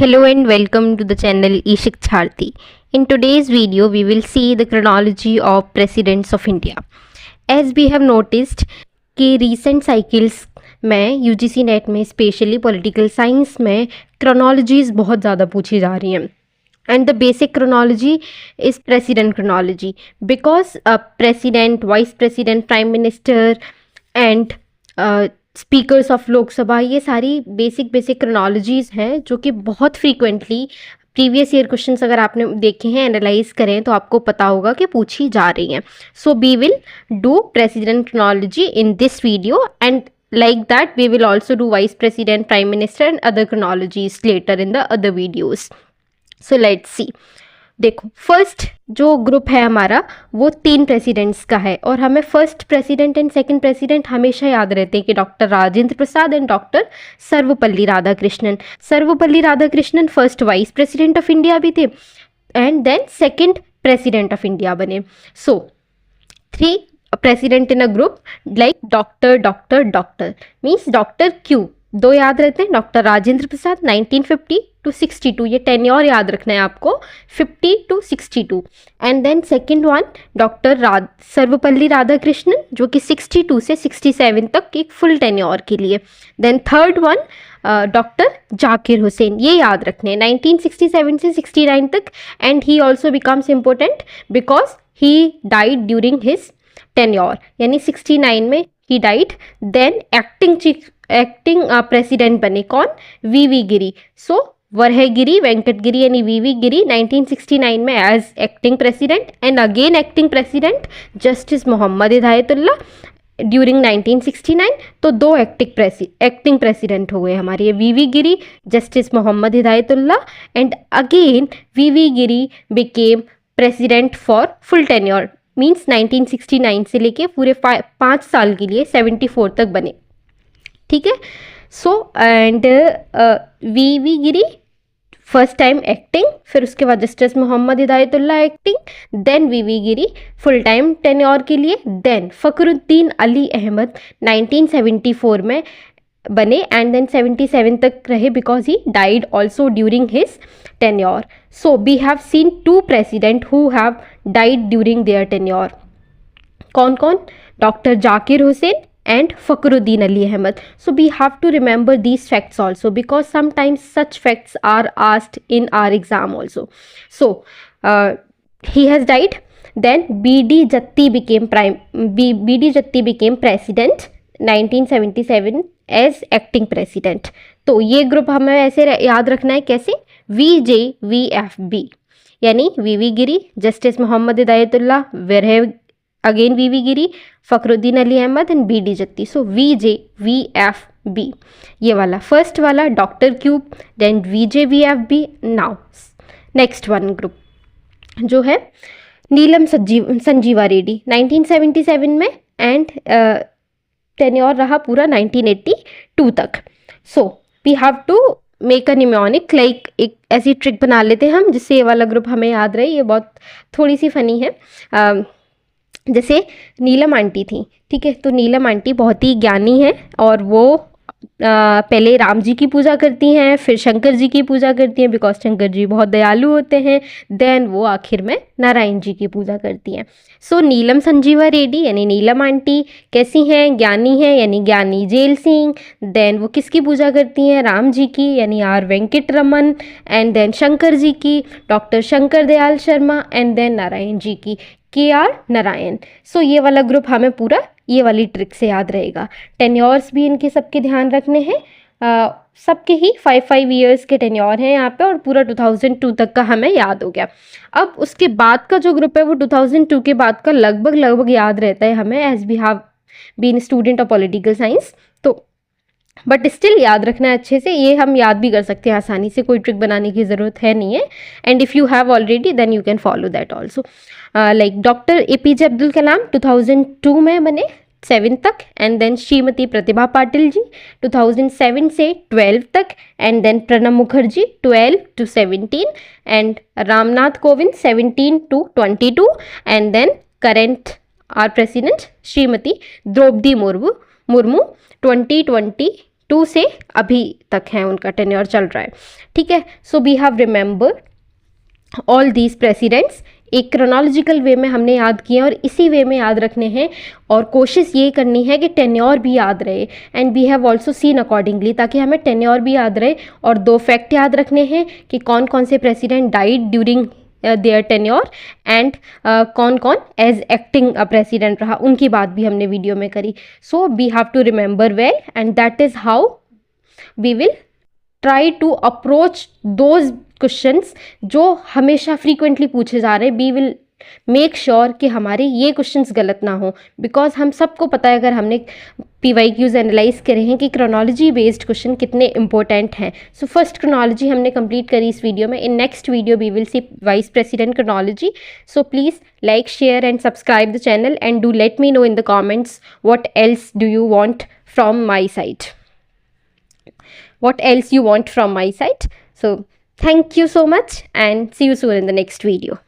Hello and welcome to the channel eShiksharthi. In today's video, we will see the chronology of presidents of India. As we have noticed कि recent cycles में UGC net में specially political science में chronologies बहुत ज़्यादा पूछी जा रही हैं. And the basic chronology is president chronology because president, vice president, prime minister and speakers of Lok Sabha, ये सारी बेसिक क्रोनोलॉजीज़ हैं जो कि बहुत फ्रीक्वेंटली प्रीवियस ईयर क्वेश्चंस अगर आपने देखे हैं, एनालाइज करें तो आपको पता होगा कि पूछी जा रही हैं. So we will do president chronology in this video and like that we will also do vice president, prime minister and other chronologies later in the other videos. So let's see. देखो, first जो group है हमारा वो 3 presidents का है और हमें first president and second president हमेशा याद रहते हैं कि doctor Rajendra Prasad and doctor Sarvepalli Radhakrishnan. Sarvepalli Radhakrishnan first vice president of India भी थे and then second president of India बने. So 3 president in a group like doctor means doctor Q 2 याद रहते हैं. डॉक्टर राजेंद्र प्रसाद 1950 to 62, ये टेन्योर याद रखना है आपको, 50 to 62. And then second one doctor Sarvepalli Radhakrishnan जो कि 62 से 67 तक एक फुल टेन्योर के लिए. Then third one doctor Zakir Hussain, ये याद रखने हैं 1967 से 69 तक. And he also becomes important because he died during his tenure, यानी 69 में ही डाइड. देन एक्टिंग प्रेसिडेंट बने कौन? वीवी गिरी. सो वरहेगिरी वेंकटगिरी यानी वीवी गिरी 1969 में as acting president and again acting president justice Mohammad Hidayatullah during 1969. तो 2 एक्टिंग प्रेसिडेंट हो गए हमारे, ये VV Giri, justice Mohammad Hidayatullah. And again VV Giri became president for full tenure means 1969 से लेके पूरे 5 साल के लिए 74 तक बने. ठीक है. So and V Giri first time acting, फिर उसके बाद justice Mohammad Hidayatullah acting, then V Giri full time tenure के लिए. देन फ़खरुद्दीन अली अहमद 1974 में बने एंड देन 77 तक रहे because he died also during his tenure. So we have seen 2 president who have died during their tenure. कौन कौन? Doctor Zakir Hussain and Fakhruddin Ali Ahmed. So we have to remember these facts also because sometimes such facts are asked in our exam also. So he has died. Then B.D. Jatti became president 1977 as acting president. तो ये group हमें ऐसे याद रखना है कैसे? VJVFB यानी VV Giri, justice Mohammad Hidayatullah, again VV Giri, Fakhruddin Ali Ahmed and BD Jatti. So VJVFB ये वाला फर्स्ट वाला doctor cube, then VJVFB. Now next one group जो है नीलम संजीवा रेड्डी 1977 में एंड टेन्योर रहा पूरा 1982 तक. So we have to make a mnemonic, like एक ऐसी ट्रिक बना लेते हैं हम जिससे ये वाला ग्रुप हमें याद रहे. ये बहुत थोड़ी सी फ़नी है. जैसे नीलम आंटी थी, ठीक है, तो नीलम आंटी बहुत ही ज्ञानी है और वो पहले राम जी की पूजा करती हैं, फिर शंकर जी की पूजा करती हैं बिकॉज शंकर जी बहुत दयालु होते हैं. देन वो आखिर में नारायण जी की पूजा करती हैं. सो नीलम संजीवा रेड्डी यानी नीलम आंटी कैसी हैं? ज्ञानी हैं यानी ज्ञानी जेल सिंह. देन वो किसकी पूजा करती हैं? राम जी की यानी R Venkataraman. And then Shankar ji की doctor Shankar Dayal Sharma. And then Narayan ji की KR नारायण. सो ये वाला ग्रुप हमें पूरा ये वाली ट्रिक से याद रहेगा. टेन्योर्स भी इनके सबके ध्यान रखने हैं. सबके ही 5 ईयर्स के टेन्योर हैं यहाँ पे और पूरा 2002 तक का हमें याद हो गया. अब उसके बाद का जो ग्रुप है वो 2002 के बाद का लगभग याद रहता है हमें as we have been student of political science. तो बट स्टिल याद रखना है अच्छे से, ये हम याद भी कर सकते हैं आसानी से, कोई ट्रिक बनाने की ज़रूरत है नहीं है. And if you have already then you can follow that also. Like doctor APJ Abdul Kalam 2002 में बने 7 तक. एंड देन श्रीमती प्रतिभा पाटिल जी 2007 से 12 तक. And then Pranab Mukherjee 12 to 17. And Ramnath Kovind 17 to 22. And then current our president Shrimati Draupadi Murmu 2020 2 से अभी तक हैं, उनका टेन्योर चल रहा है, ठीक है। So we have remember all these presidents, एक क्रोनोलॉजिकल वे में हमने याद किए और इसी वे में याद रखने हैं, और कोशिश ये करनी है कि टेन्योर भी याद रहे, and we have also seen accordingly, ताकि हमें टेन्योर भी याद रहे। और 2 फैक्ट याद रखने हैं कि कौन कौन से president died during their tenure, and कौन कौन एज एक्टिंग प्रेसिडेंट रहा, उनकी बात भी हमने वीडियो में करी। So we have to remember well, and that is how we will try to approach those questions जो हमेशा फ्रीक्वेंटली पूछे जा रहे हैं। वी विल मेक श्योर कि हमारे ये क्वेश्चंस गलत ना हो, बिकॉज हम सबको पता है, अगर हमने PYQs एनालाइज करे हैं, कि क्रोनोलॉजी बेस्ड क्वेश्चन कितने इंपॉर्टेंट हैं। सो फर्स्ट क्रोनोलॉजी हमने कंप्लीट करी इस वीडियो में। In next video we will see vice president chronology. So please like, share and subscribe the channel, and do let me know in the comments what else you want from my side. So thank you so much, and see you soon in the next video.